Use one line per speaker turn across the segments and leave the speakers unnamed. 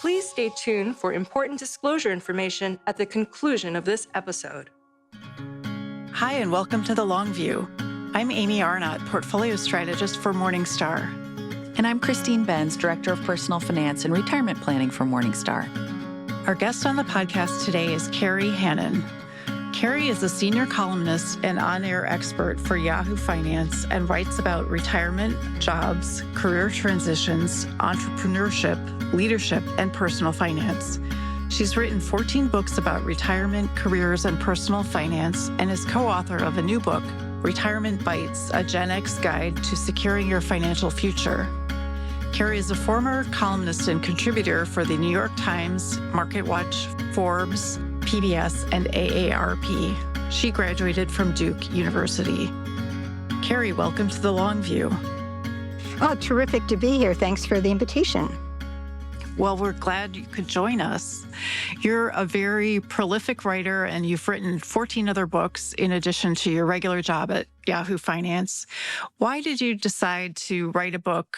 Please stay tuned for important disclosure information at the conclusion of this episode.
Hi, and welcome to The Long View. I'm Amy Arnott, Portfolio Strategist for Morningstar.
And I'm Christine Benz, Director of Personal Finance and Retirement Planning for Morningstar.
Our guest on the podcast today is Kerry Hannon. Kerry is a senior columnist and on-air expert for Yahoo Finance and writes about retirement, jobs, career transitions, entrepreneurship, leadership, and personal finance. She's written 14 books about retirement, careers, and personal finance, and is co-author of a new book, Retirement Bites, a Gen X Guide to Securing Your Financial Future. Kerry is a former columnist and contributor for the New York Times, MarketWatch, Forbes, PBS, and AARP. She graduated from Duke University. Kerry, welcome to The Long View.
Oh, terrific to be here. Thanks for the invitation.
Well, we're glad you could join us. You're a very prolific writer, and you've written 14 other books in addition to your regular job at Yahoo Finance. Why did you decide to write a book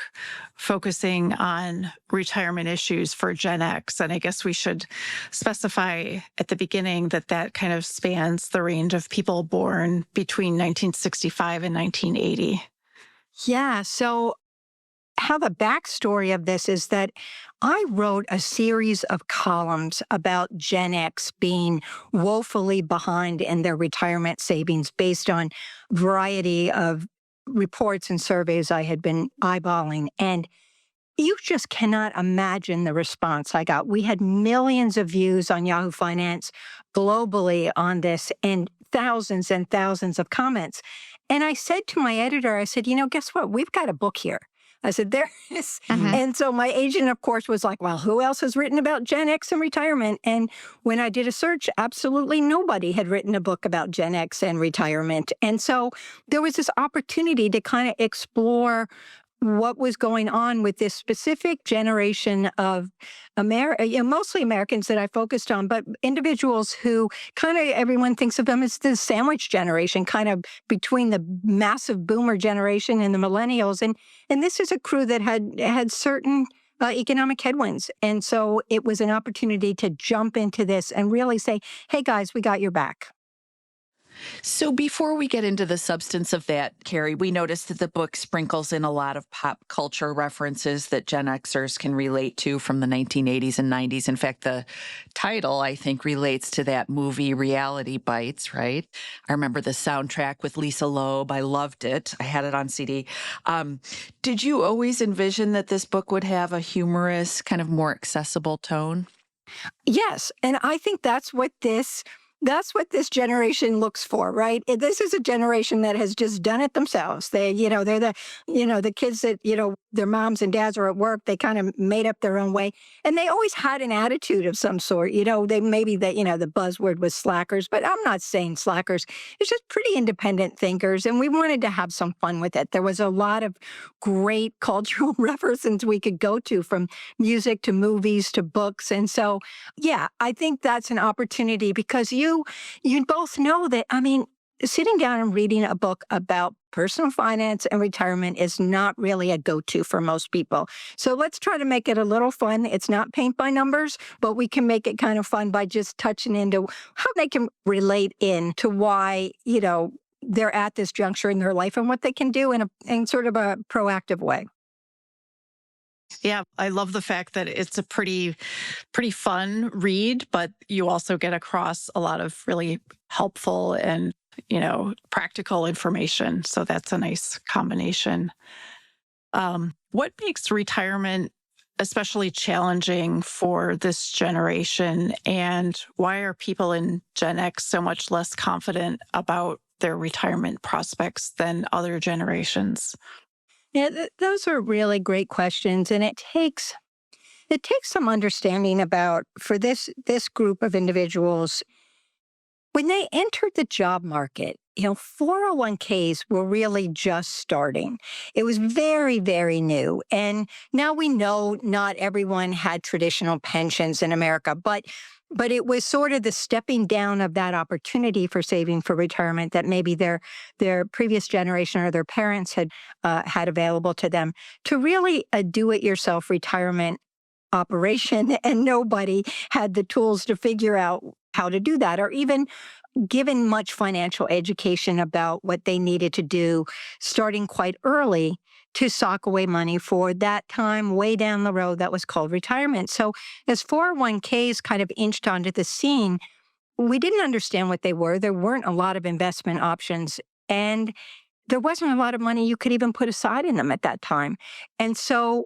focusing on retirement issues for Gen X? And I guess we should specify at the beginning that that kind of spans the range of people born between 1965 and 1980.
Yeah, so how the backstory of this is that I wrote a series of columns about Gen X being woefully behind in their retirement savings based on a variety of reports and surveys I had been eyeballing. And you just cannot imagine the response I got. We had millions of views on Yahoo Finance globally on this and thousands of comments. And I said to my editor, I said, guess what? We've got a book here. I said, there is. And so my agent, of course, was like, well, who else has written about Gen X and retirement? And when I did a search, absolutely nobody had written a book about Gen X and retirement. And so there was this opportunity to kind of explore what was going on with this specific generation of mostly Americans that I focused on, but individuals who kind of everyone thinks of them as the sandwich generation, kind of between the massive boomer generation and the millennials. And this is a crew that had certain economic headwinds. And so it was an opportunity to jump into this and really say, hey, guys, we got your back.
So before we get into the substance of that, Kerry, we noticed that the book sprinkles in a lot of pop culture references that Gen Xers can relate to from the 1980s and 90s. In fact, the title, I think, relates to that movie Reality Bites, right? I remember the soundtrack with Lisa Loeb. I loved it. I had it on CD. Did you always envision that this book would have a humorous, kind of more accessible tone?
Yes. And I think that's what this generation looks for, right? This is a generation that has just done it themselves. They're the kids that, their moms and dads are at work. They kind of made up their own way. And they always had an attitude of some sort. The buzzword was slackers, but I'm not saying slackers. It's just pretty independent thinkers. And we wanted to have some fun with it. There was a lot of great cultural references we could go to, from music to movies to books. And so, yeah, I think that's an opportunity because you both know that, sitting down and reading a book about personal finance and retirement is not really a go-to for most people. So let's try to make it a little fun. It's not paint by numbers, but we can make it kind of fun by just touching into how they can relate into why, they're at this juncture in their life and what they can do in sort of a proactive way.
Yeah, I love the fact that it's a pretty fun read, but you also get across a lot of really helpful and, practical information. So that's a nice combination. What makes retirement especially challenging for this generation, and why are people in Gen X so much less confident about their retirement prospects than other generations?
Yeah, those are really great questions, and it takes some understanding about, for this group of individuals, when they entered the job market, 401ks were really just starting. It was very, very new. And now we know not everyone had traditional pensions in America, but it was sort of the stepping down of that opportunity for saving for retirement that maybe their previous generation or their parents had available to them, to really a do-it-yourself retirement operation, and nobody had the tools to figure out how to do that or even given much financial education about what they needed to do starting quite early to sock away money for that time way down the road that was called retirement. So as 401ks kind of inched onto the scene, we didn't understand what they were. There weren't a lot of investment options. And there wasn't a lot of money you could even put aside in them at that time. And so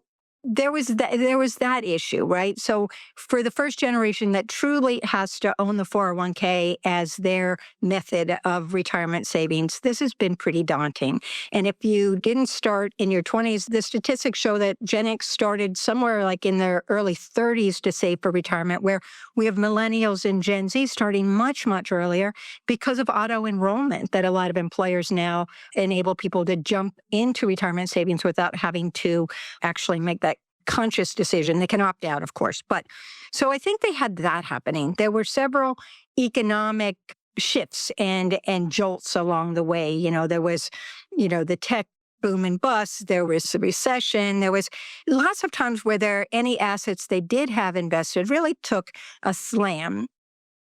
there was that issue, right? So for the first generation that truly has to own the 401k as their method of retirement savings, this has been pretty daunting. And if you didn't start in your 20s, the statistics show that Gen X started somewhere like in their early 30s to save for retirement, where we have millennials and Gen Z starting much, much earlier because of auto enrollment that a lot of employers now enable people to jump into retirement savings without having to actually make that conscious decision. They can opt out, of course. But so I think they had that happening. There were several economic shifts and jolts along the way. There was, the tech boom and bust. There was the recession. There was lots of times where any assets they did have invested really took a slam.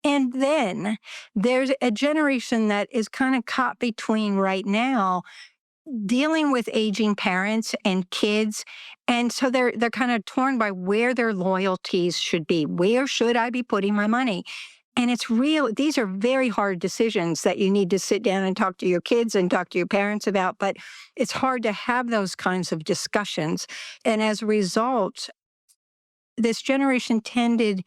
And then there's a generation that is kind of caught between right now dealing with aging parents and kids. And so they're kind of torn by where their loyalties should be. Where should I be putting my money? And these are very hard decisions that you need to sit down and talk to your kids and talk to your parents about. But it's hard to have those kinds of discussions. And as a result, this generation tended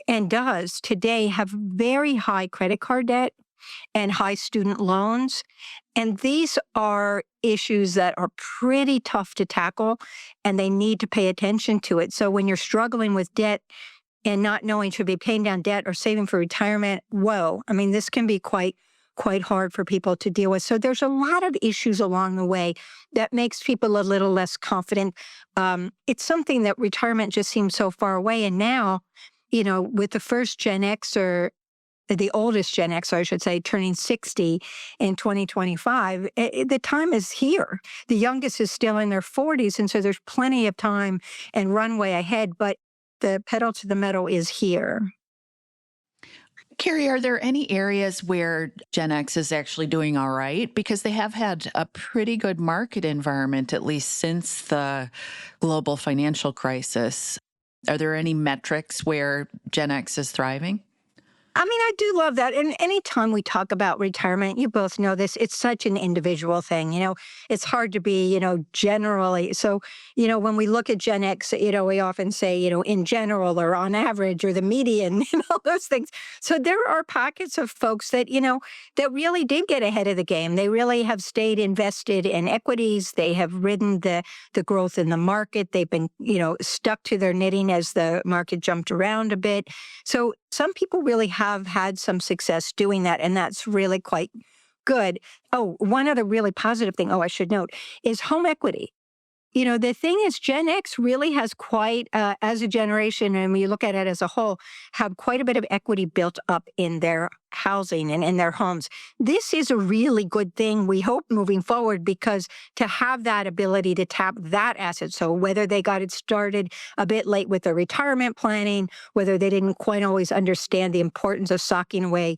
and does today have very high credit card debt and high student loans. And these are issues that are pretty tough to tackle, and they need to pay attention to it. So when you're struggling with debt and not knowing should be paying down debt or saving for retirement, whoa, I mean, this can be quite hard for people to deal with. So there's a lot of issues along the way that makes people a little less confident. It's something that retirement just seems so far away. And now, with the first Gen X or the oldest Gen X, I should say, turning 60 in 2025, the time is here. The youngest is still in their 40s, and so there's plenty of time and runway ahead, but the pedal to the metal is here.
Kerry, are there any areas where Gen X is actually doing all right? Because they have had a pretty good market environment, at least since the global financial crisis. Are there any metrics where Gen X is thriving?
I mean, I do love that. And anytime we talk about retirement, you both know this, it's such an individual thing. It's hard to be, generally. So, when we look at Gen X, we often say, in general or on average or the median and all those things. So there are pockets of folks that, that really did get ahead of the game. They really have stayed invested in equities. They have ridden the growth in the market. They've been, stuck to their knitting as the market jumped around a bit. So some people really have had some success doing that, and that's really quite good. Oh, one other really positive thing, I should note, is home equity. The thing is, Gen X really has quite, as a generation, and when you look at it as a whole, have quite a bit of equity built up in their housing and in their homes. This is a really good thing, we hope, moving forward, because to have that ability to tap that asset, so whether they got it started a bit late with their retirement planning, whether they didn't quite always understand the importance of socking away,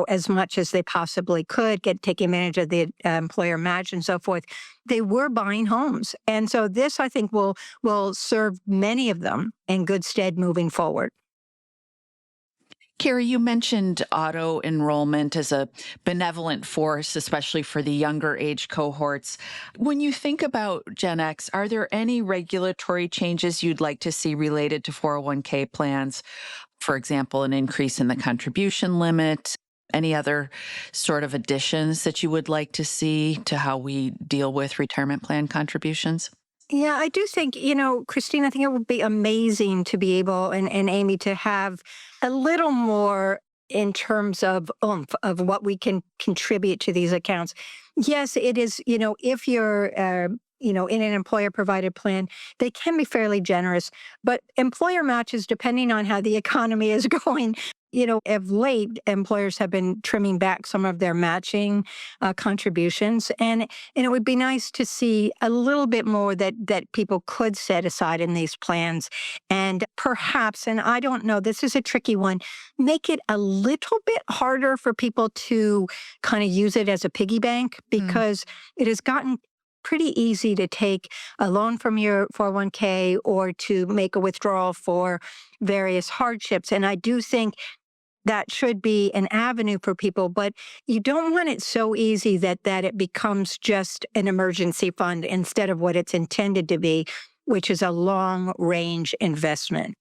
as much as they possibly could, taking advantage of the employer match and so forth, they were buying homes. And so this, I think, will serve many of them in good stead moving forward.
Kerry, you mentioned auto enrollment as a benevolent force, especially for the younger age cohorts. When you think about Gen X, are there any regulatory changes you'd like to see related to 401k plans? For example, an increase in the contribution limit, any other sort of additions that you would like to see to how we deal with retirement plan contributions?
Yeah, I do think, Christine, I think it would be amazing to be able, and Amy, to have a little more in terms of oomph of what we can contribute to these accounts. Yes, it is, if you're in an employer-provided plan, they can be fairly generous. But employer matches, depending on how the economy is going, of late, employers have been trimming back some of their matching contributions. And it would be nice to see a little bit more that people could set aside in these plans. And perhaps, and I don't know, this is a tricky one, make it a little bit harder for people to kind of use it as a piggy bank, because it has gotten pretty easy to take a loan from your 401k or to make a withdrawal for various hardships. And I do think that should be an avenue for people, but you don't want it so easy that it becomes just an emergency fund instead of what it's intended to be, which is a long-range investment.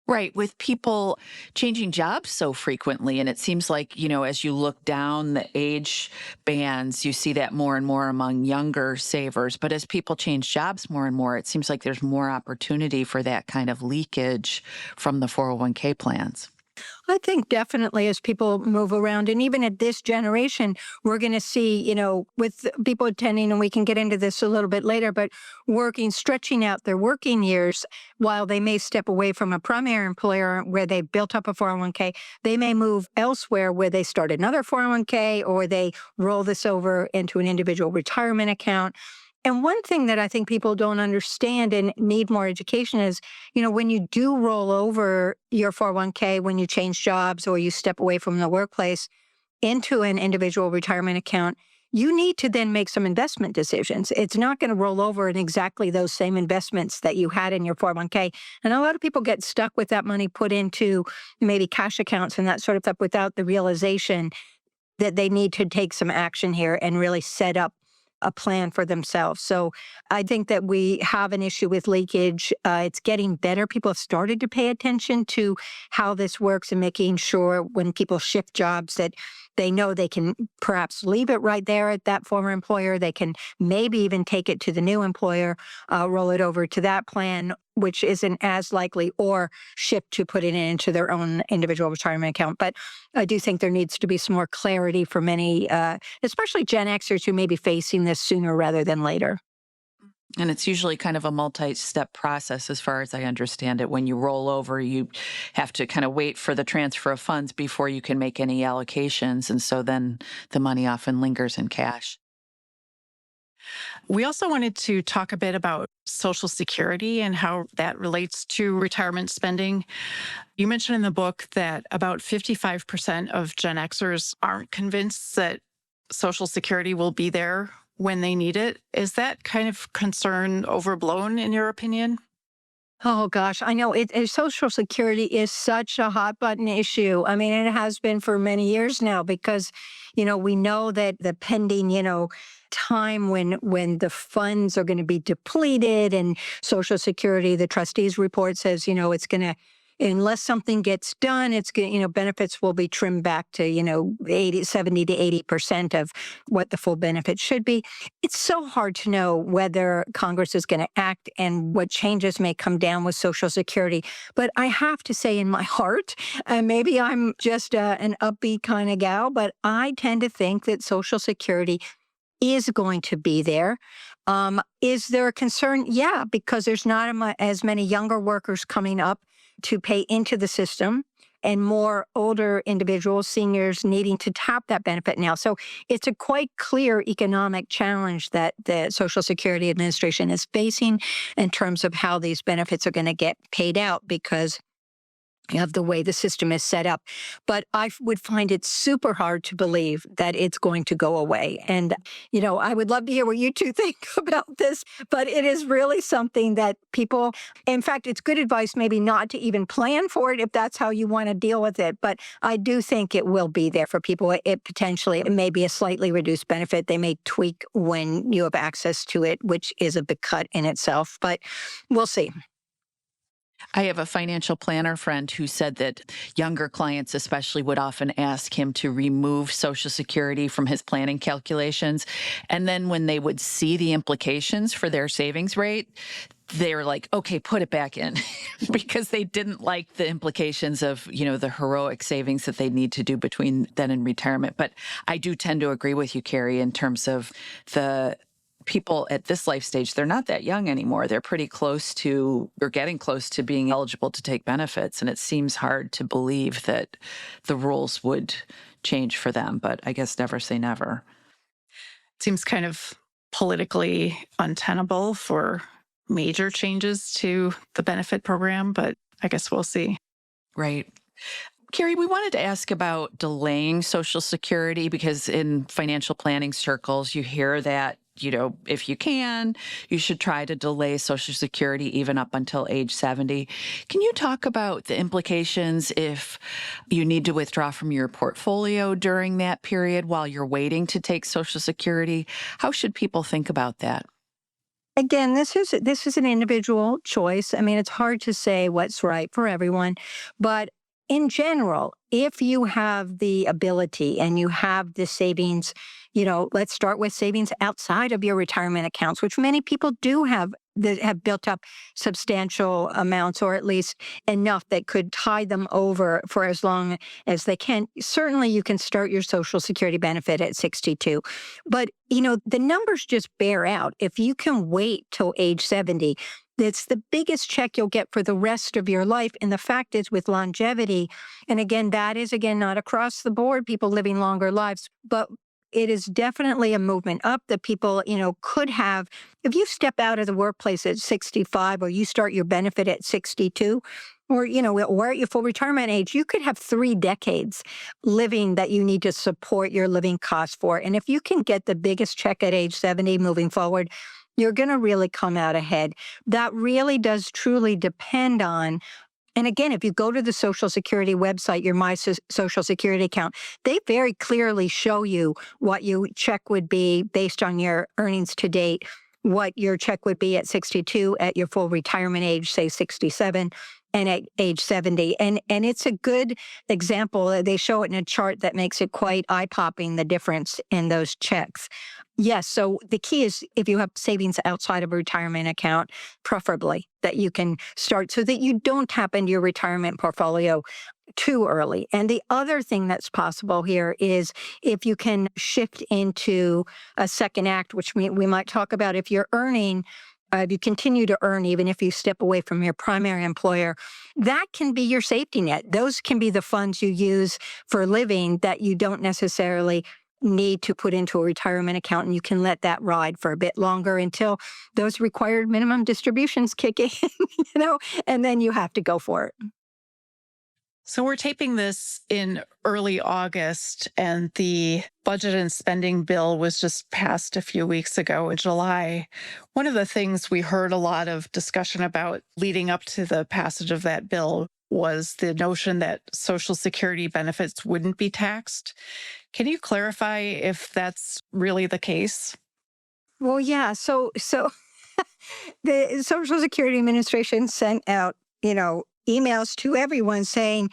Right. With people changing jobs so frequently, and it seems like, as you look down the age bands, you see that more and more among younger savers. But as people change jobs more and more, it seems like there's more opportunity for that kind of leakage from the 401k plans.
I think definitely as people move around, and even at this generation, we're going to see, with people attending, and we can get into this a little bit later, but stretching out their working years while they may step away from a primary employer where they built up a 401k, they may move elsewhere where they start another 401k or they roll this over into an individual retirement account. And one thing that I think people don't understand and need more education is, when you do roll over your 401k, when you change jobs or you step away from the workplace into an individual retirement account, you need to then make some investment decisions. It's not going to roll over in exactly those same investments that you had in your 401k. And a lot of people get stuck with that money put into maybe cash accounts and that sort of stuff without the realization that they need to take some action here and really set up a plan for themselves. So I think that we have an issue with leakage. It's getting better. People have started to pay attention to how this works and making sure when people shift jobs that they know they can perhaps leave it right there at that former employer. They can maybe even take it to the new employer, roll it over to that plan, which isn't as likely, or shift to putting it into their own individual retirement account. But I do think there needs to be some more clarity for many, especially Gen Xers who may be facing this sooner rather than later.
And it's usually kind of a multi-step process as far as I understand it. When you roll over, you have to kind of wait for the transfer of funds before you can make any allocations. And so then the money often lingers in cash.
We also wanted to talk a bit about Social Security and how that relates to retirement spending. You mentioned in the book that about 55% of Gen Xers aren't convinced that Social Security will be there when they need it. Is that kind of concern overblown in your opinion?
Oh gosh, I know Social Security is such a hot button issue. I mean, it has been for many years now because, we know that the pending, time when the funds are going to be depleted, and Social Security, the trustees report says, it's going to, unless something gets done, it's going, benefits will be trimmed back to, 70 to 80% of what the full benefit should be. It's so hard to know whether Congress is going to act and what changes may come down with Social Security. But I have to say in my heart, and maybe I'm just an upbeat kind of gal, but I tend to think that Social Security is going to be there. Is there a concern? Yeah, because there's not as many younger workers coming up to pay into the system and more older individuals, seniors needing to tap that benefit now. So it's a quite clear economic challenge that the Social Security Administration is facing in terms of how these benefits are going to get paid out because of the way the system is set up. But I would find it super hard to believe that it's going to go away. And, I would love to hear what you two think about this, but it is really something that people, in fact, it's good advice maybe not to even plan for it if that's how you want to deal with it. But I do think it will be there for people. It may be a slightly reduced benefit. They may tweak when you have access to it, which is a big cut in itself, but we'll see.
I have a financial planner friend who said that younger clients especially would often ask him to remove Social Security from his planning calculations. And then when they would see the implications for their savings rate, they're like, okay, put it back in because they didn't like the implications of, the heroic savings that they need to do between then and retirement. But I do tend to agree with you, Kerry, in terms of the people at this life stage, they're not that young anymore. They're pretty close to, or getting close to being eligible to take benefits. And it seems hard to believe that the rules would change for them. But I guess never say never.
Seems kind of politically untenable for major changes to the benefit program, but I guess we'll see.
Right. Kerry, we wanted to ask about delaying Social Security because in financial planning circles, you hear that, if you can, you should try to delay Social Security even up until age 70. Can you talk about the implications if you need to withdraw from your portfolio during that period while you're waiting to take Social Security? How should people think about that?
Again, this is an individual choice. I mean, it's hard to say what's right for everyone, but in general, if you have the ability and you have the savings, let's start with savings outside of your retirement accounts, which many people do have that have built up substantial amounts, or at least enough that could tide them over for as long as they can. Certainly, you can start your Social Security benefit at 62. But, the numbers just bear out. If you can wait till age 70, it's the biggest check you'll get for the rest of your life. And the fact is with longevity, and again, that is, not across the board, people living longer lives, but it is definitely a movement up that people, could have. If you step out of the workplace at 65 or you start your benefit at 62, or, or at your full retirement age, you could have 3 decades living that you need to support your living costs for. And if you can get the biggest check at age 70 moving forward, you're going to really come out ahead. That really does truly depend on. And again, if you go to the Social Security website, your My Social Security account, they very clearly show you what your check would be based on your earnings to date, what your check would be at 62, at your full retirement age, say 67, and at age 70. And it's a good example. They show it in a chart that makes it quite eye-popping, the difference in those checks. Yes. So the key is if you have savings outside of a retirement account, preferably that you can start so that you don't tap into your retirement portfolio too early. And the other thing that's possible here is if you can shift into a second act, which we might talk about if you're earning. If you continue to earn, even if you step away from your primary employer, that can be your safety net. Those can be the funds you use for living that you don't necessarily need to put into a retirement account, and you can let that ride for a bit longer until those required minimum distributions kick in, and then you have to go for it.
So we're taping this in early August, and the budget and spending bill was just passed a few weeks ago in July. One of the things we heard a lot of discussion about leading up to the passage of that bill was the notion that Social Security benefits wouldn't be taxed. Can you clarify if that's really the case?
Well, yeah. So the Social Security Administration sent out, emails to everyone saying,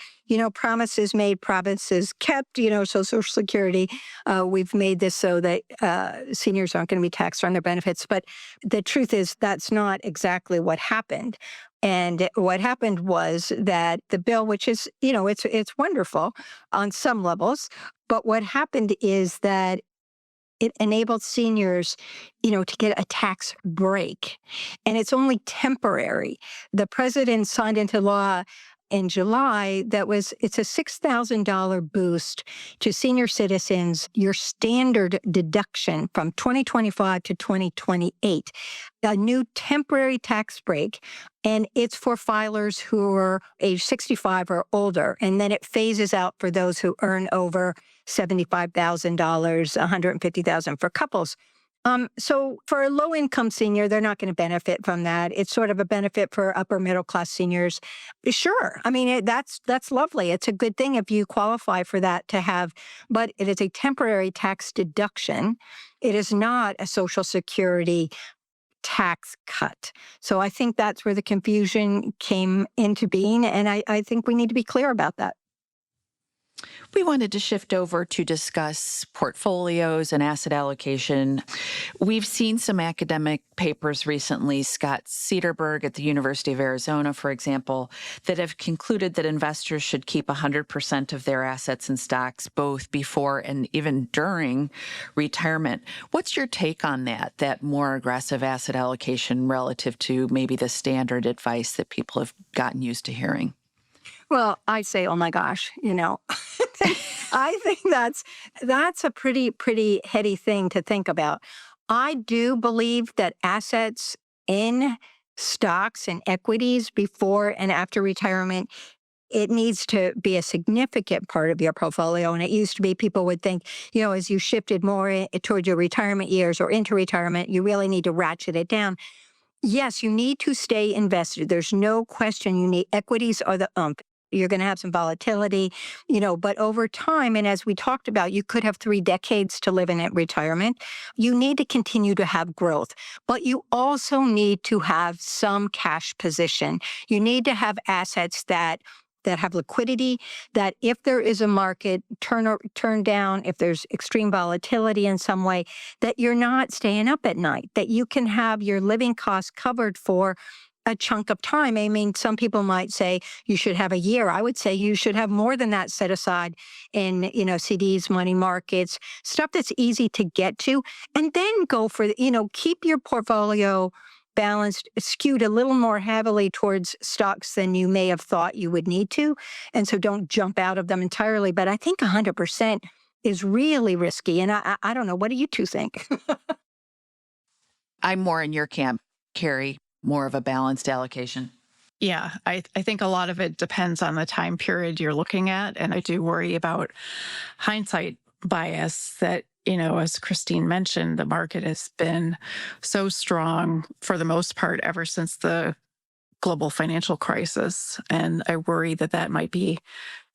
promises made, promises kept, so Social Security, we've made this so that seniors aren't going to be taxed on their benefits. But the truth is that's not exactly what happened. And what happened was that the bill, which is, it's wonderful on some levels, but what happened is that it enabled seniors, to get a tax break. And it's only temporary. The president signed into law in July it's a $6,000 boost to senior citizens, your standard deduction from 2025 to 2028, a new temporary tax break. And it's for filers who are age 65 or older. And then it phases out for those who earn over $75,000, $150,000 for couples. So for a low-income senior, they're not going to benefit from that. It's sort of a benefit for upper middle-class seniors. Sure. I mean, that's lovely. It's a good thing if you qualify for that to have, but it is a temporary tax deduction. It is not a Social Security tax cut. So I think that's where the confusion came into being, and I think we need to be clear about that.
We wanted to shift over to discuss portfolios and asset allocation. We've seen some academic papers recently, Scott Cederberg at the University of Arizona, for example, that have concluded that investors should keep 100% of their assets in stocks both before and even during retirement. What's your take on that more aggressive asset allocation relative to maybe the standard advice that people have gotten used to hearing?
Well, I say, oh my gosh, I think that's a pretty heady thing to think about. I do believe that assets in stocks and equities before and after retirement, it needs to be a significant part of your portfolio. And it used to be people would think, as you shifted more toward your retirement years or into retirement, you really need to ratchet it down. Yes, you need to stay invested. There's no question you need equities are the ump. You're going to have some volatility, but over time, and as we talked about, you could have 3 decades to live in at retirement. You need to continue to have growth, but you also need to have some cash position. You need to have assets that have liquidity, that if there is a market turn down, if there's extreme volatility in some way, that you're not staying up at night, that you can have your living costs covered for a chunk of time. I mean, some people might say you should have a year. I would say you should have more than that set aside in, CDs, money markets, stuff that's easy to get to, and then go for, keep your portfolio balanced, skewed a little more heavily towards stocks than you may have thought you would need to. And so don't jump out of them entirely. But I think 100% is really risky. And I don't know. What do you two think?
I'm more in your camp, Kerry, more of a balanced allocation.
Yeah, I think a lot of it depends on the time period you're looking at. And I do worry about hindsight bias that, as Christine mentioned, the market has been so strong for the most part ever since the global financial crisis. And I worry that might be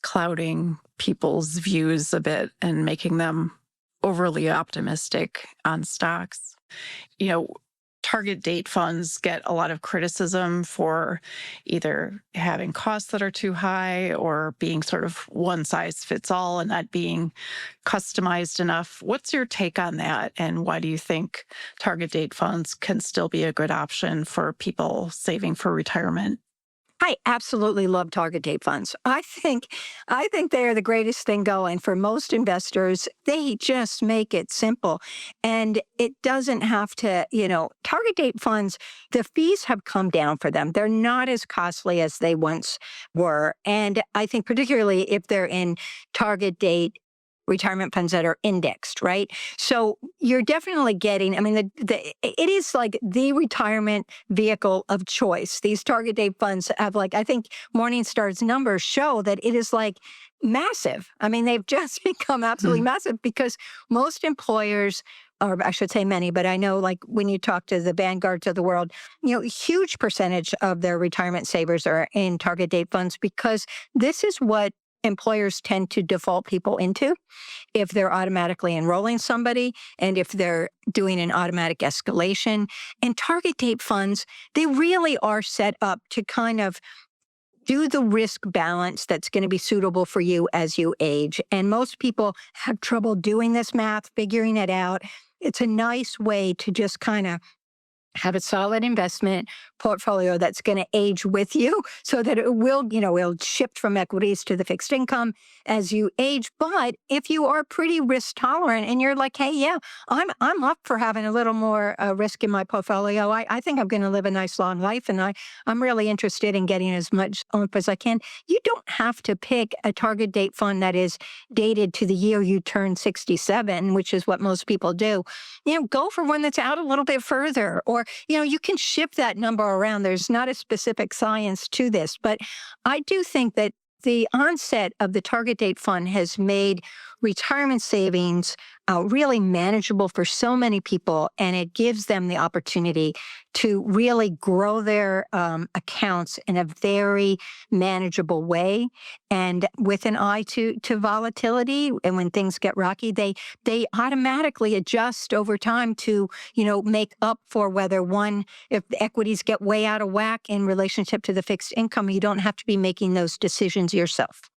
clouding people's views a bit and making them overly optimistic on stocks. Target date funds get a lot of criticism for either having costs that are too high or being sort of one size fits all and not being customized enough. What's your take on that? And why do you think target date funds can still be a good option for people saving for retirement?
I absolutely love target date funds. I think they are the greatest thing going for most investors. They just make it simple. And it doesn't have to, target date funds, the fees have come down for them. They're not as costly as they once were. And I think particularly if they're in target date retirement funds that are indexed, right? So you're definitely getting, it is like the retirement vehicle of choice. These target date funds have I think Morningstar's numbers show that it is massive. They've just become absolutely massive because most employers, or I should say many, but I know when you talk to the vanguards of the world, huge percentage of their retirement savers are in target date funds because this is what employers tend to default people into if they're automatically enrolling somebody and if they're doing an automatic escalation. And target date funds, they really are set up to kind of do the risk balance that's going to be suitable for you as you age. And most people have trouble doing this math, figuring it out. It's a nice way to just kind of have a solid investment portfolio that's going to age with you so that it will, it'll shift from equities to the fixed income as you age. But if you are pretty risk tolerant and you're like, hey, yeah, I'm up for having a little more risk in my portfolio. I think I'm going to live a nice long life and I'm really interested in getting as much OMP as I can. You don't have to pick a target date fund that is dated to the year you turn 67, which is what most people do. Go for one that's out a little bit further, or you can shift that number around. There's not a specific science to this, but I do think that the onset of the target date fund has made retirement savings really manageable for so many people, and it gives them the opportunity to really grow their accounts in a very manageable way, and with an eye to volatility. And when things get rocky, they automatically adjust over time to make up for whether if the equities get way out of whack in relationship to the fixed income, you don't have to be making those decisions yourself.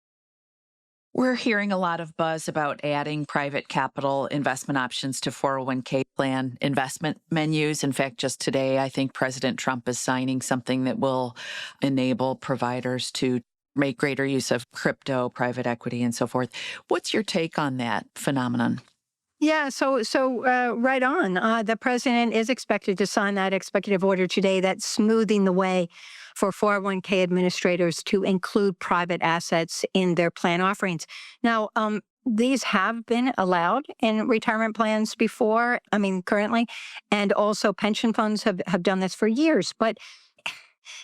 We're hearing a lot of buzz about adding private capital investment options to 401k plan investment menus. In fact, just today, I think President Trump is signing something that will enable providers to make greater use of crypto, private equity, and so forth. What's your take on that phenomenon?
Yeah, so right on. The president is expected to sign that executive order today that's smoothing the way for 401k administrators to include private assets in their plan offerings. Now, these have been allowed in retirement plans before, I mean, currently, and also pension funds have done this for years. But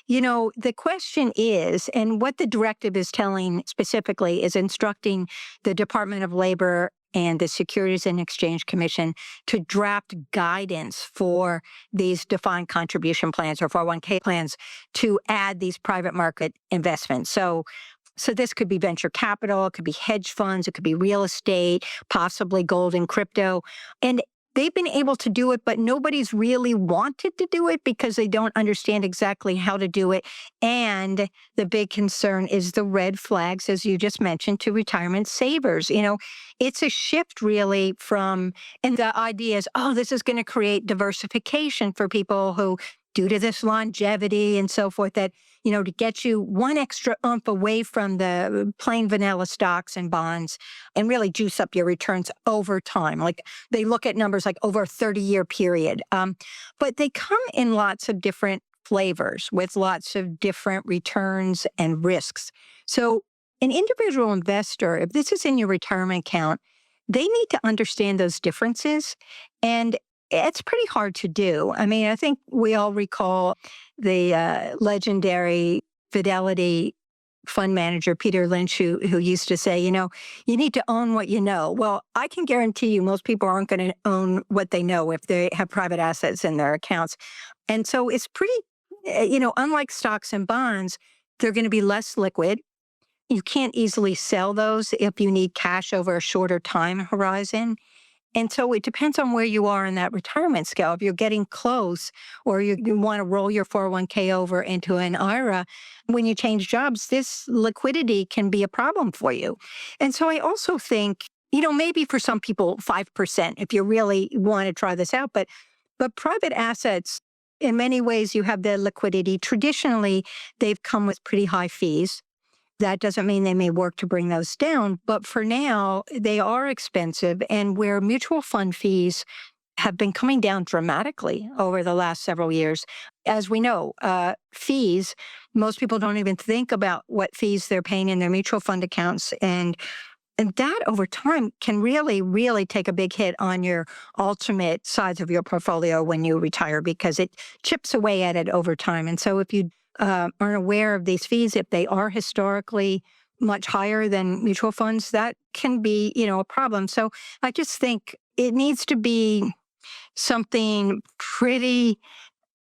the question is, and what the directive is telling specifically is instructing the Department of Labor and the Securities and Exchange Commission to draft guidance for these defined contribution plans or 401k plans to add these private market investments. So this could be venture capital, it could be hedge funds, it could be real estate, possibly gold and crypto. And they've been able to do it, but nobody's really wanted to do it because they don't understand exactly how to do it. And the big concern is the red flags, as you just mentioned, to retirement savers. It's a shift really and the idea is, oh, this is going to create diversification for people who, due to this longevity and so forth, that, to get you one extra oomph away from the plain vanilla stocks and bonds and really juice up your returns over time. Like they look at numbers like over a 30-year period. But they come in lots of different flavors with lots of different returns and risks. So an individual investor, if this is in your retirement account, they need to understand those differences. And it's pretty hard to do. I mean, I think we all recall the legendary Fidelity fund manager, Peter Lynch, who used to say, you need to own what you know. Well, I can guarantee you most people aren't going to own what they know if they have private assets in their accounts. And so it's pretty, unlike stocks and bonds, they're going to be less liquid. You can't easily sell those if you need cash over a shorter time horizon. And so it depends on where you are in that retirement scale. If you're getting close or you want to roll your 401k over into an IRA, when you change jobs, this liquidity can be a problem for you. And so I also think, maybe for some people, 5%, if you really want to try this out. But private assets, in many ways, you have the liquidity. Traditionally, they've come with pretty high fees. That doesn't mean they may work to bring those down, but for now, they are expensive. And where mutual fund fees have been coming down dramatically over the last several years, as we know, fees, most people don't even think about what fees they're paying in their mutual fund accounts. And that over time can really, really take a big hit on your ultimate size of your portfolio when you retire because it chips away at it over time. And so if you aren't aware of these fees, if they are historically much higher than mutual funds, that can be, a problem. So I just think it needs to be something pretty,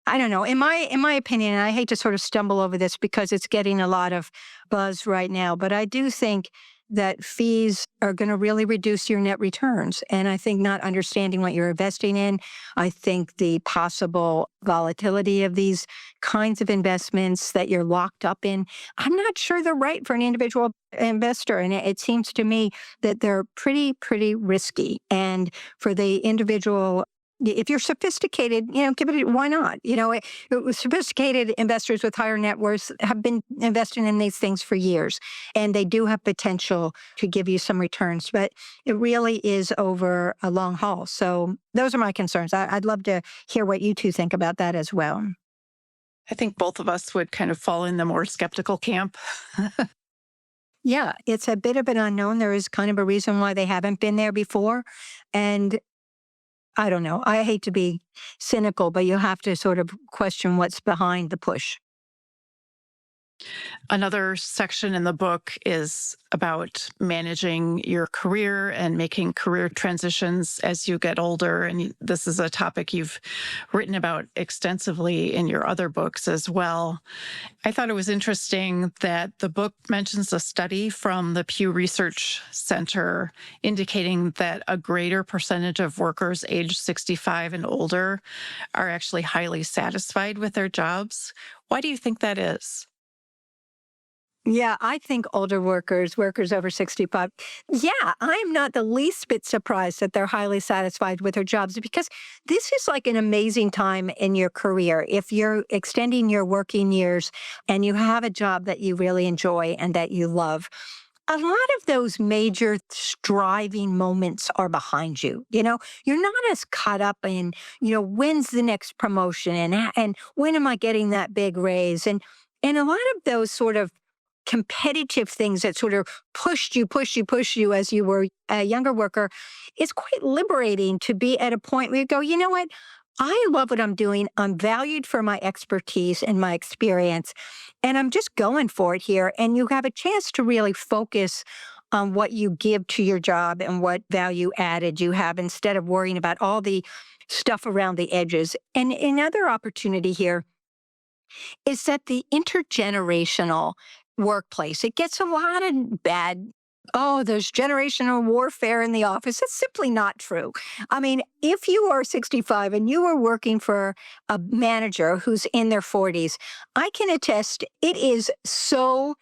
I don't know, in my opinion, and I hate to sort of stumble over this because it's getting a lot of buzz right now, but I do think that fees are going to really reduce your net returns. And I think not understanding what you're investing in, I think the possible volatility of these kinds of investments that you're locked up in, I'm not sure they're right for an individual investor. And it seems to me that they're pretty, pretty risky. And for the individual, if you're sophisticated, give it, why not? Sophisticated investors with higher net worths have been investing in these things for years, and they do have potential to give you some returns, but it really is over a long haul. So those are my concerns. I'd love to hear what you two think about that as well.
I think both of us would kind of fall in the more skeptical camp.
Yeah, it's a bit of an unknown. There is kind of a reason why they haven't been there before. And I don't know. I hate to be cynical, but you have to sort of question what's behind the push.
Another section in the book is about managing your career and making career transitions as you get older. And this is a topic you've written about extensively in your other books as well. I thought it was interesting that the book mentions a study from the Pew Research Center indicating that a greater percentage of workers aged 65 and older are actually highly satisfied with their jobs. Why do you think that is?
Yeah, I think older workers over 65, yeah, I'm not the least bit surprised that they're highly satisfied with their jobs because this is like an amazing time in your career. If you're extending your working years and you have a job that you really enjoy and that you love, a lot of those major striving moments are behind you. You're not as caught up in, when's the next promotion and when am I getting that big raise? And a lot of those sort of competitive things that sort of push you as you were a younger worker, it's quite liberating to be at a point where you go, you know what? I love what I'm doing. I'm valued for my expertise and my experience, and I'm just going for it here. And you have a chance to really focus on what you give to your job and what value added you have instead of worrying about all the stuff around the edges. And another opportunity here is that the intergenerational workplace, it gets a lot of bad. Oh, there's generational warfare in the office. It's simply not true. I mean, if you are 65 and you are working for a manager who's in their 40s, I can attest it is so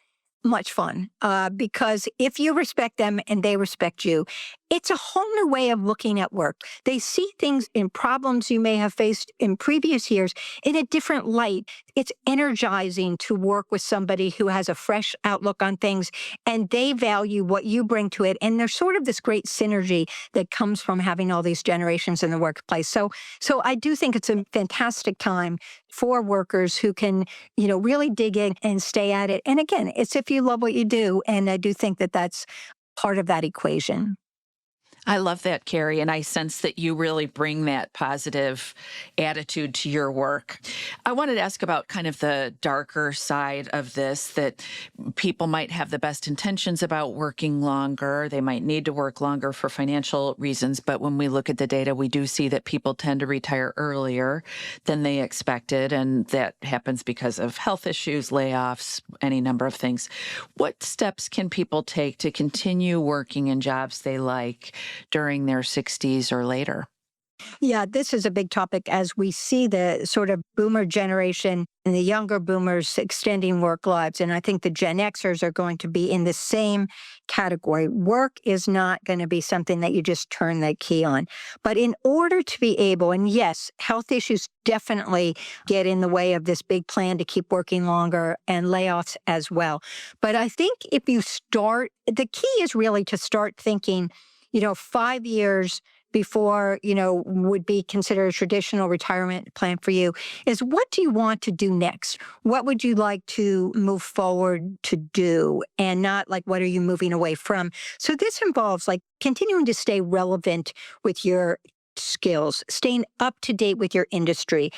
much fun because if you respect them and they respect you, it's a whole new way of looking at work. They see things and problems you may have faced in previous years in a different light. It's energizing to work with somebody who has a fresh outlook on things and they value what you bring to it. And there's sort of this great synergy that comes from having all these generations in the workplace. So I do think it's a fantastic time for workers who can, really dig in and stay at it. And again, it's if you love what you do. And I do think that that's part of that equation.
I love that, Kerry, and I sense that you really bring that positive attitude to your work. I wanted to ask about kind of the darker side of this, that people might have the best intentions about working longer. They might need to work longer for financial reasons, but when we look at the data, we do see that people tend to retire earlier than they expected, and that happens because of health issues, layoffs, any number of things. What steps can people take to continue working in jobs they like during their 60s or later?
Yeah, this is a big topic as we see the sort of boomer generation and the younger boomers extending work lives. And I think the Gen Xers are going to be in the same category. Work is not going to be something that you just turn the key on. But in order to be able, and yes, health issues definitely get in the way of this big plan to keep working longer and layoffs as well. But I think if you start, the key is really to start thinking, 5 years before, would be considered a traditional retirement plan for you is what do you want to do next? What would you like to move forward to do? And not like, what are you moving away from? So this involves like continuing to stay relevant with your skills, staying up to date with your industry,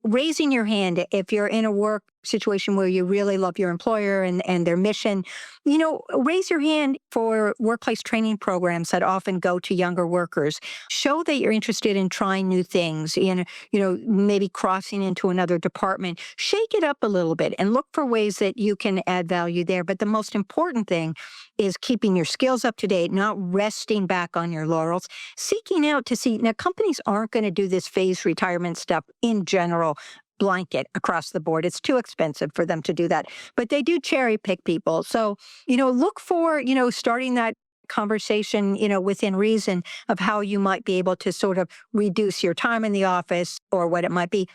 raising your hand if you're in a work situation where you really love your employer and their mission, raise your hand for workplace training programs that often go to younger workers. Show that you're interested in trying new things and, maybe crossing into another department. Shake it up a little bit and look for ways that you can add value there. But the most important thing is keeping your skills up to date, not resting back on your laurels, seeking out to see. Now, companies aren't going to do this phased retirement stuff in general blanket across the board. It's too expensive for them to do that. But they do cherry pick people. So, look for, starting that conversation, within reason of how you might be able to sort of reduce your time in the office or what it might be.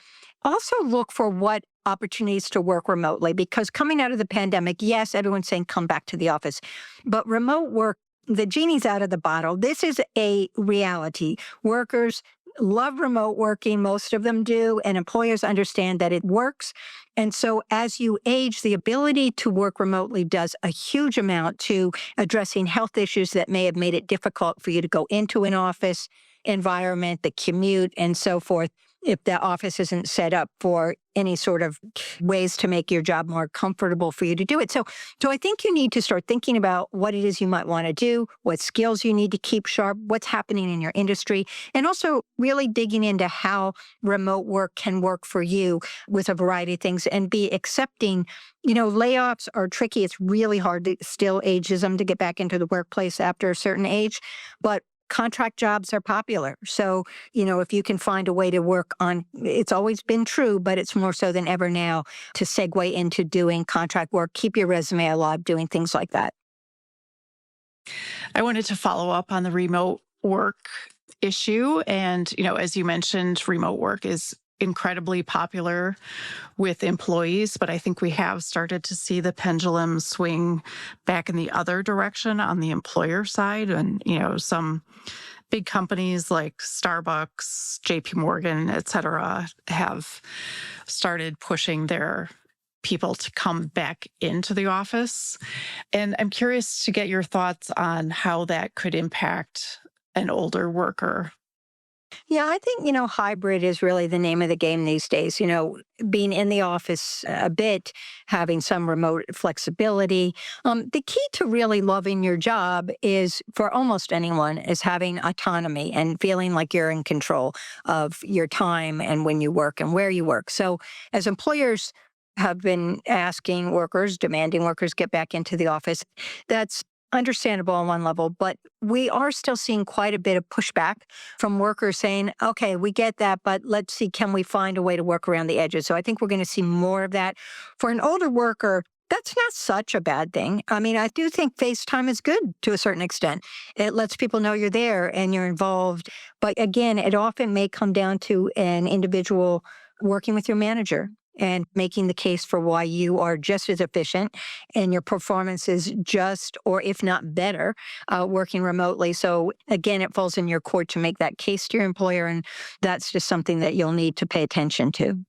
Also look for what opportunities to work remotely, because coming out of the pandemic, yes, everyone's saying come back to the office, but remote work, the genie's out of the bottle. This is a reality. Workers love remote working. Most of them do. And employers understand that it works. And so as you age, the ability to work remotely does a huge amount to addressing health issues that may have made it difficult for you to go into an office environment, the commute, and so forth, if the office isn't set up for any sort of ways to make your job more comfortable for you to do it. So I think you need to start thinking about what it is you might want to do, what skills you need to keep sharp, what's happening in your industry, and also really digging into how remote work can work for you with a variety of things and be accepting. Layoffs are tricky. It's really hard to still ageism to get back into the workplace after a certain age. But contract jobs are popular. So, if you can find a way to work on, it's always been true, but it's more so than ever now to segue into doing contract work, keep your resume alive, doing things like that.
I wanted to follow up on the remote work issue. And, as you mentioned, remote work is incredibly popular with employees, but I think we have started to see the pendulum swing back in the other direction on the employer side. And, some big companies like Starbucks, JP Morgan, et cetera, have started pushing their people to come back into the office. And I'm curious to get your thoughts on how that could impact an older worker.
Yeah, I think, hybrid is really the name of the game these days. Being in the office a bit, having some remote flexibility. The key to really loving your job is for almost anyone is having autonomy and feeling like you're in control of your time and when you work and where you work. So as employers have been asking workers, demanding workers get back into the office, that's understandable on one level, but we are still seeing quite a bit of pushback from workers saying, okay, we get that, but let's see, can we find a way to work around the edges? So I think we're going to see more of that. For an older worker, that's not such a bad thing. I mean, I do think FaceTime is good to a certain extent. It lets people know you're there and you're involved. But again, it often may come down to an individual working with your manager and making the case for why you are just as efficient and your performance is just, or if not better, working remotely. So again, it falls in your court to make that case to your employer, and that's just something that you'll need to pay attention to.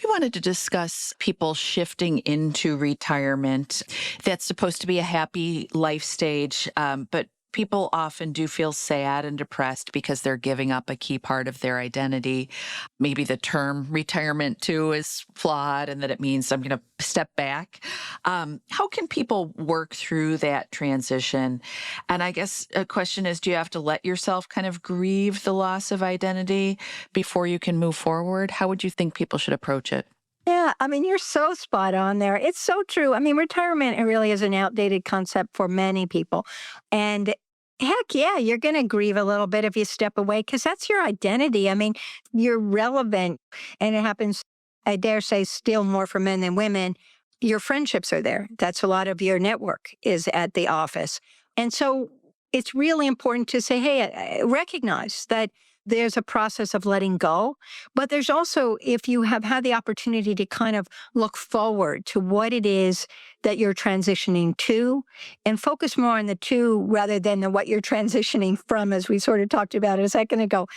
We wanted to discuss people shifting into retirement. That's supposed to be a happy life stage, but people often do feel sad and depressed because they're giving up a key part of their identity. Maybe the term retirement too is flawed and that it means I'm going to step back. How can people work through that transition? And I guess a question is, do you have to let yourself kind of grieve the loss of identity before you can move forward? How would you think people should approach it?
Yeah, I mean, you're so spot on there. It's so true. I mean, retirement it really is an outdated concept for many people. And heck yeah, you're going to grieve a little bit if you step away because that's your identity. I mean, you're relevant. And it happens, I dare say, still more for men than women. Your friendships are there. That's a lot of your network is at the office. And so it's really important to say, hey, recognize that there's a process of letting go, but there's also, if you have had the opportunity to kind of look forward to what it is that you're transitioning to and focus more on the two rather than the what you're transitioning from, as we sort of talked about a second ago.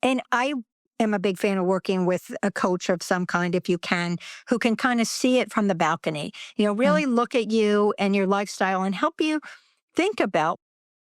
And I am a big fan of working with a coach of some kind, if you can, who can kind of see it from the balcony, really look at you and your lifestyle and help you think about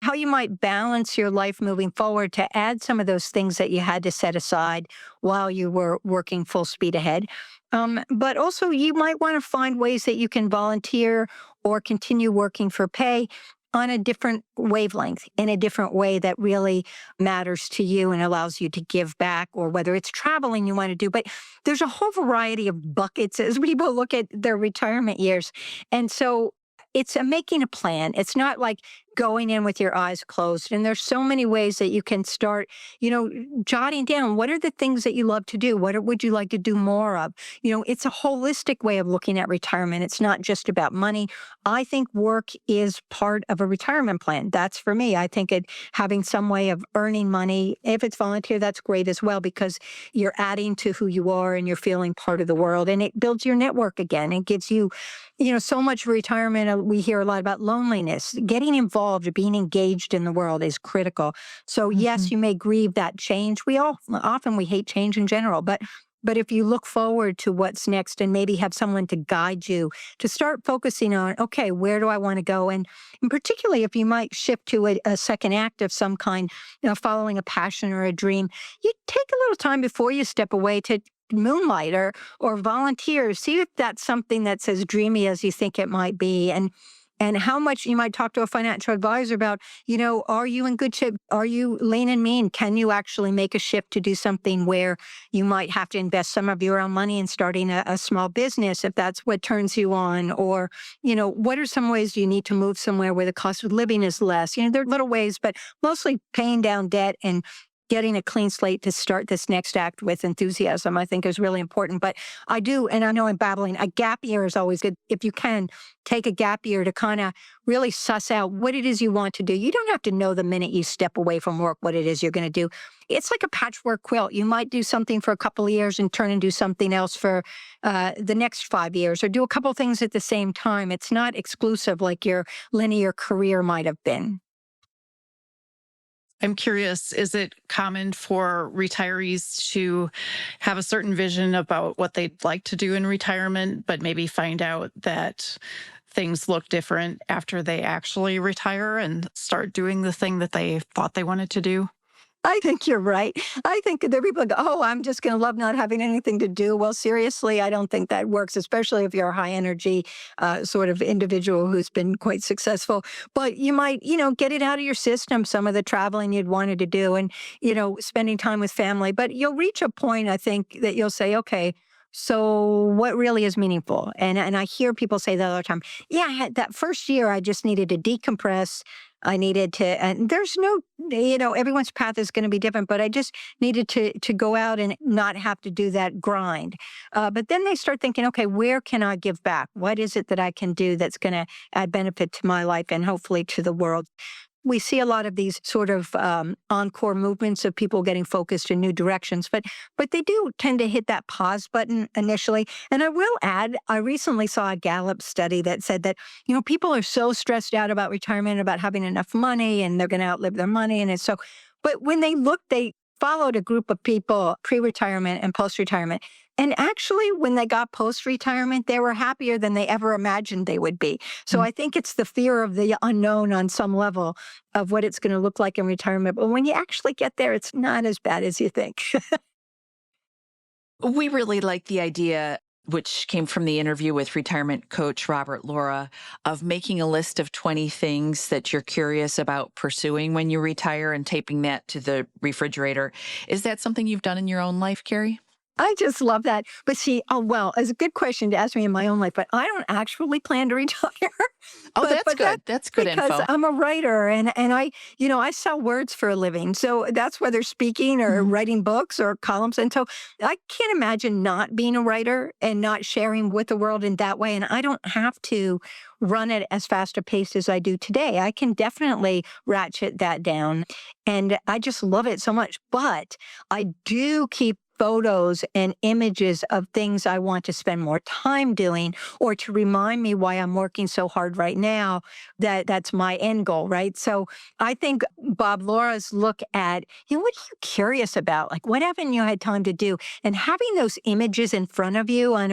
how you might balance your life moving forward to add some of those things that you had to set aside while you were working full speed ahead. But also, you might want to find ways that you can volunteer or continue working for pay on a different wavelength, in a different way that really matters to you and allows you to give back, or whether it's traveling you want to do. But there's a whole variety of buckets as people look at their retirement years. And so it's making a plan. It's not like going in with your eyes closed. And there's so many ways that you can start, jotting down what are the things that you love to do? What would you like to do more of? It's a holistic way of looking at retirement. It's not just about money. I think work is part of a retirement plan. That's for me. I think having some way of earning money, if it's volunteer, that's great as well, because you're adding to who you are and you're feeling part of the world, and it builds your network again. It gives you, so much retirement. We hear a lot about loneliness. Getting involved, being engaged in the world is critical. So yes, you may grieve that change. We hate change in general, but if you look forward to what's next and maybe have someone to guide you to start focusing on, okay, where do I want to go? And particularly if you might shift to a second act of some kind, following a passion or a dream, you take a little time before you step away to moonlight or volunteer. See if that's something that's as dreamy as you think it might be. And and how much you might talk to a financial advisor about, are you in good shape? Are you lean and mean? Can you actually make a shift to do something where you might have to invest some of your own money in starting a small business if that's what turns you on? Or, what are some ways you need to move somewhere where the cost of living is less? There are little ways, but mostly paying down debt and getting a clean slate to start this next act with enthusiasm, I think is really important. But I do, and I know I'm babbling, a gap year is always good. If you can, take a gap year to kind of really suss out what it is you want to do. You don't have to know the minute you step away from work what it is you're going to do. It's like a patchwork quilt. You might do something for a couple of years and turn and do something else for the next 5 years, or do a couple of things at the same time. It's not exclusive like your linear career might have been.
I'm curious, is it common for retirees to have a certain vision about what they'd like to do in retirement, but maybe find out that things look different after they actually retire and start doing the thing that they thought they wanted to do?
I think you're right. I think that people go, oh, I'm just going to love not having anything to do. Well, seriously, I don't think that works, especially if you're a high energy sort of individual who's been quite successful. But you might, get it out of your system, some of the traveling you'd wanted to do and, spending time with family. But you'll reach a point, I think, that you'll say, okay, so what really is meaningful? And I hear people say that all the time. Yeah, that first year, I just needed to decompress. I needed to, and there's no, everyone's path is going to be different, but I just needed to go out and not have to do that grind. But then they start thinking, okay, where can I give back? What is it that I can do that's going to add benefit to my life and hopefully to the world? We see a lot of these sort of encore movements of people getting focused in new directions, but they do tend to hit that pause button initially. And I will add, I recently saw a Gallup study that said that, people are so stressed out about retirement, about having enough money, and they're going to outlive their money. And it's so, but when they looked, they followed a group of people pre-retirement and post-retirement. And actually, when they got post-retirement, they were happier than they ever imagined they would be. So I think it's the fear of the unknown on some level of what it's going to look like in retirement. But when you actually get there, it's not as bad as you think.
We really like the idea, which came from the interview with retirement coach Robert Laura, of making a list of 20 things that you're curious about pursuing when you retire and taping that to the refrigerator. Is that something you've done in your own life, Kerry?
I just love that. But see, well, it's a good question to ask me in my own life, but I don't actually plan to retire.
Oh, that's good. That's good
because
info.
I'm a writer and I sell words for a living. So that's whether speaking or writing books or columns. And so I can't imagine not being a writer and not sharing with the world in that way. And I don't have to run it as fast a pace as I do today. I can definitely ratchet that down. And I just love it so much. But I do keep photos and images of things I want to spend more time doing or to remind me why I'm working so hard right now, that's my end goal, right? So I think Bob Laura's look at, what are you curious about? Like, what haven't you had time to do? And having those images in front of you on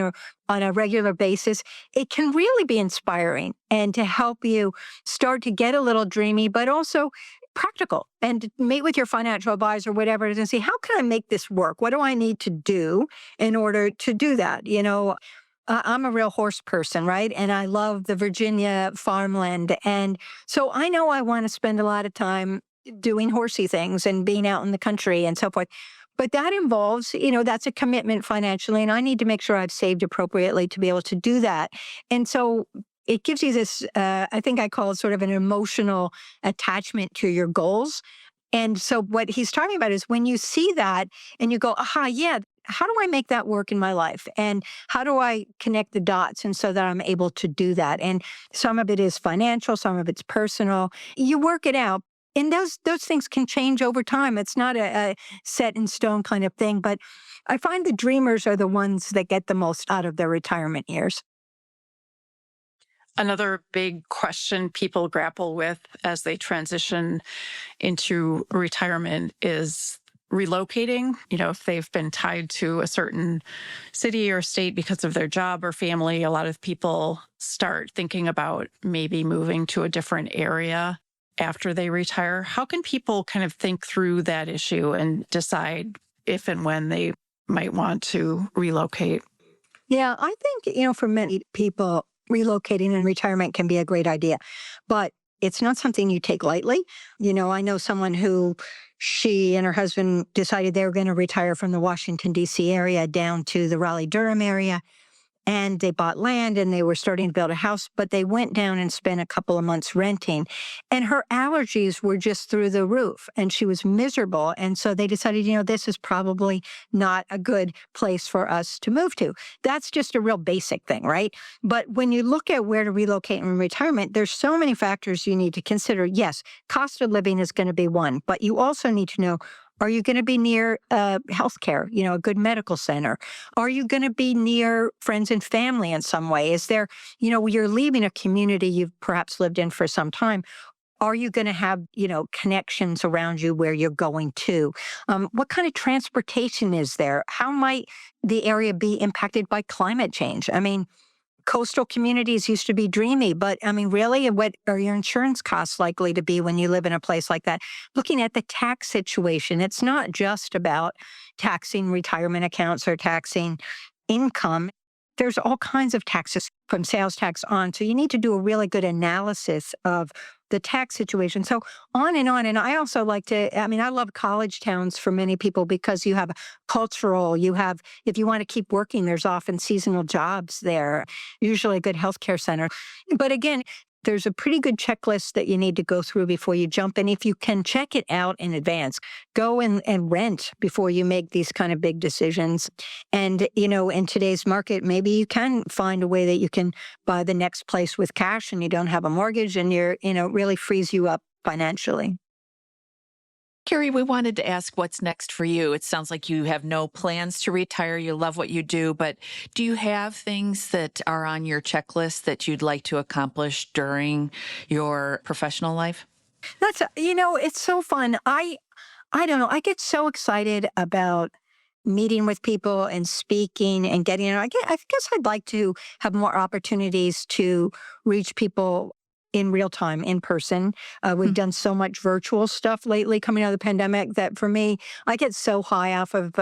a regular basis, it can really be inspiring and to help you start to get a little dreamy, but also practical, and meet with your financial advisor, whatever it is, and see, how can I make this work? What do I need to do in order to do that? I'm a real horse person, right? And I love the Virginia farmland. And so I know I want to spend a lot of time doing horsey things and being out in the country and so forth. But that involves, that's a commitment financially, and I need to make sure I've saved appropriately to be able to do that. And so it gives you this, I think I call it sort of an emotional attachment to your goals. And so what he's talking about is when you see that and you go, aha, yeah, how do I make that work in my life? And how do I connect the dots and so that I'm able to do that? And some of it is financial, some of it's personal. You work it out. And those things can change over time. It's not a set in stone kind of thing. But I find the dreamers are the ones that get the most out of their retirement years.
Another big question people grapple with as they transition into retirement is relocating. If they've been tied to a certain city or state because of their job or family, a lot of people start thinking about maybe moving to a different area after they retire. How can people kind of think through that issue and decide if and when they might want to relocate?
Yeah, I think, for many people, relocating in retirement can be a great idea, but it's not something you take lightly. I know someone who she and her husband decided they were going to retire from the Washington, D.C. area down to the Raleigh-Durham area. And they bought land and they were starting to build a house, but they went down and spent a couple of months renting. And her allergies were just through the roof and she was miserable. And so they decided, this is probably not a good place for us to move to. That's just a real basic thing, right? But when you look at where to relocate in retirement, there's so many factors you need to consider. Yes, cost of living is going to be one, but you also need to know, are you going to be near healthcare, a good medical center? Are you going to be near friends and family in some way? Is there, you're leaving a community you've perhaps lived in for some time. Are you going to have, connections around you where you're going to? What kind of transportation is there? How might the area be impacted by climate change? I mean, coastal communities used to be dreamy, but really, what are your insurance costs likely to be when you live in a place like that? Looking at the tax situation, it's not just about taxing retirement accounts or taxing income. There's all kinds of taxes from sales tax on. So you need to do a really good analysis of the tax situation. So on and on. And I also I love college towns for many people because you have cultural, if you want to keep working, there's often seasonal jobs there, usually a good healthcare center. But again, there's a pretty good checklist that you need to go through before you jump. And if you can check it out in advance, go and rent before you make these kind of big decisions. And, in today's market, maybe you can find a way that you can buy the next place with cash and you don't have a mortgage and it really frees you up financially.
Kerry, we wanted to ask what's next for you. It sounds like you have no plans to retire. You love what you do, but do you have things that are on your checklist that you'd like to accomplish during your professional life?
That's, it's so fun. I don't know. I get so excited about meeting with people and speaking and getting, I guess I'd like to have more opportunities to reach people in real time, in person. We've done so much virtual stuff lately coming out of the pandemic that for me, I get so high off of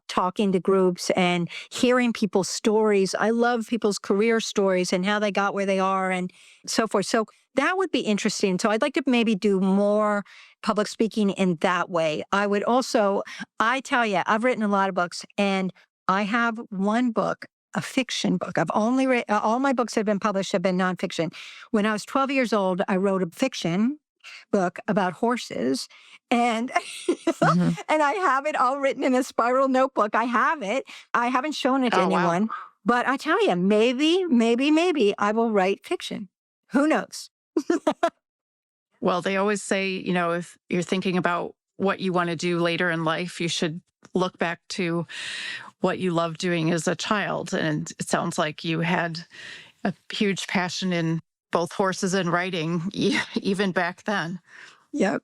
talking to groups and hearing people's stories. I love people's career stories and how they got where they are and so forth. So that would be interesting. So I'd like to maybe do more public speaking in that way. I tell you, I've written a lot of books and I have one book, a fiction book. I've only read, all my books that have been published have been nonfiction. When I was 12 years old, I wrote a fiction book about horses and and I have it all written in a spiral notebook. I have it. I haven't shown it to anyone, but I tell you, maybe I will write fiction. Who knows?
Well, they always say, if you're thinking about what you want to do later in life, you should look back to what you loved doing as a child. And it sounds like you had a huge passion in both horses and writing, even back then.
Yep.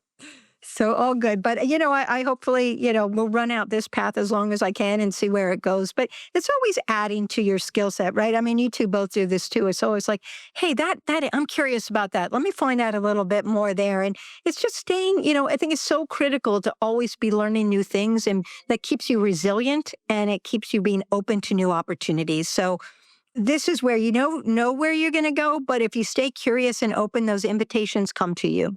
So all good. But, I hopefully, will run out this path as long as I can and see where it goes. But it's always adding to your skill set, right? I mean, you two both do this too. It's always like, hey, that I'm curious about that. Let me find out a little bit more there. And it's just staying, I think it's so critical to always be learning new things, and that keeps you resilient and it keeps you being open to new opportunities. So this is where you know where you're going to go. But if you stay curious and open, those invitations come to you.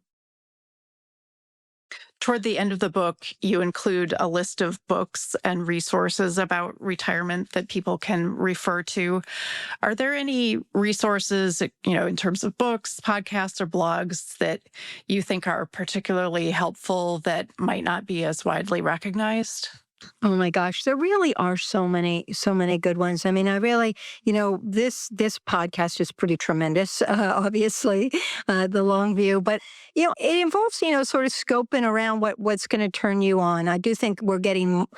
Toward the end of the book, you include a list of books and resources about retirement that people can refer to. Are there any resources, in terms of books, podcasts, or blogs that you think are particularly helpful that might not be as widely recognized?
Oh my gosh, there really are so many good ones. I mean, I really, this podcast is pretty tremendous, obviously, the long view, but, it involves, sort of scoping around what's going to turn you on. I do think we're getting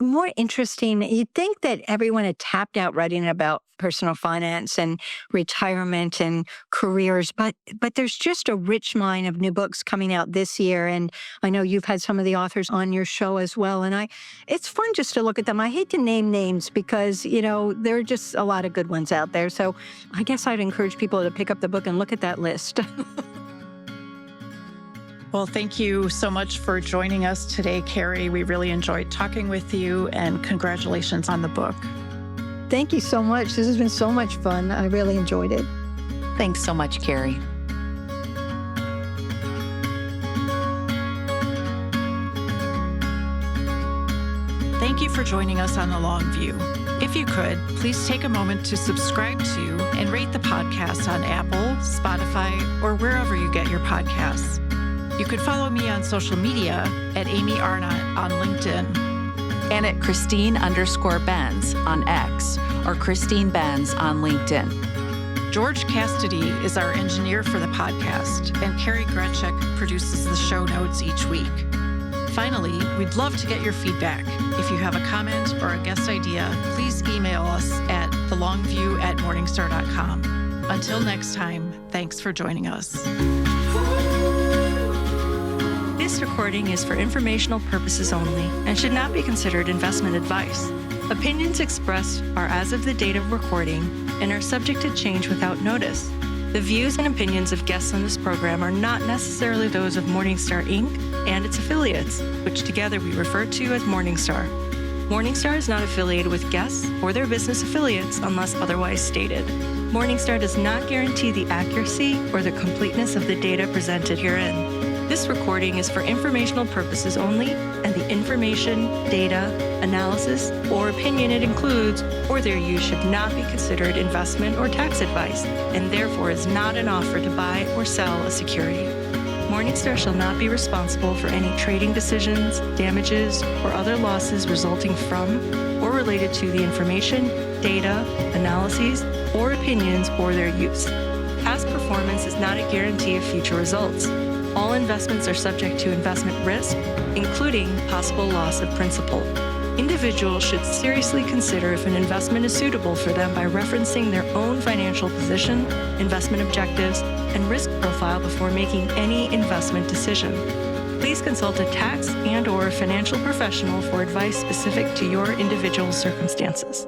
more interesting. You'd think that everyone had tapped out writing about personal finance and retirement and careers, but there's just a rich mine of new books coming out this year. And I know you've had some of the authors on your show as well. And it's fun just to look at them. I hate to name names because, there are just a lot of good ones out there. So I guess I'd encourage people to pick up the book and look at that list.
Well, thank you so much for joining us today, Kerry. We really enjoyed talking with you, and congratulations on the book.
Thank you so much. This has been so much fun. I really enjoyed it.
Thanks so much, Kerry.
Thank you for joining us on The Long View. If you could, please take a moment to subscribe to and rate the podcast on Apple, Spotify, or wherever you get your podcasts. You could follow me on social media at Amy Arnott on LinkedIn.
And at Christine_Benz on X or Christine Benz on LinkedIn.
George Cassidy is our engineer for the podcast, and Carrie Gretschek produces the show notes each week. Finally, we'd love to get your feedback. If you have a comment or a guest idea, please email us at thelongview@morningstar.com. Until next time, thanks for joining us.
This recording is for informational purposes only and should not be considered investment advice. Opinions expressed are as of the date of recording and are subject to change without notice. The views and opinions of guests on this program are not necessarily those of Morningstar, Inc. and its affiliates, which together we refer to as Morningstar. Morningstar is not affiliated with guests or their business affiliates unless otherwise stated. Morningstar does not guarantee the accuracy or the completeness of the data presented herein. This recording is for informational purposes only, and the information, data, analysis, or opinion it includes or their use should not be considered investment or tax advice, and therefore is not an offer to buy or sell a security. Morningstar shall not be responsible for any trading decisions, damages, or other losses resulting from or related to the information, data, analyses, or opinions or their use. Past performance is not a guarantee of future results. All investments are subject to investment risk, including possible loss of principal. Individuals should seriously consider if an investment is suitable for them by referencing their own financial position, investment objectives, and risk profile before making any investment decision. Please consult a tax and/or financial professional for advice specific to your individual circumstances.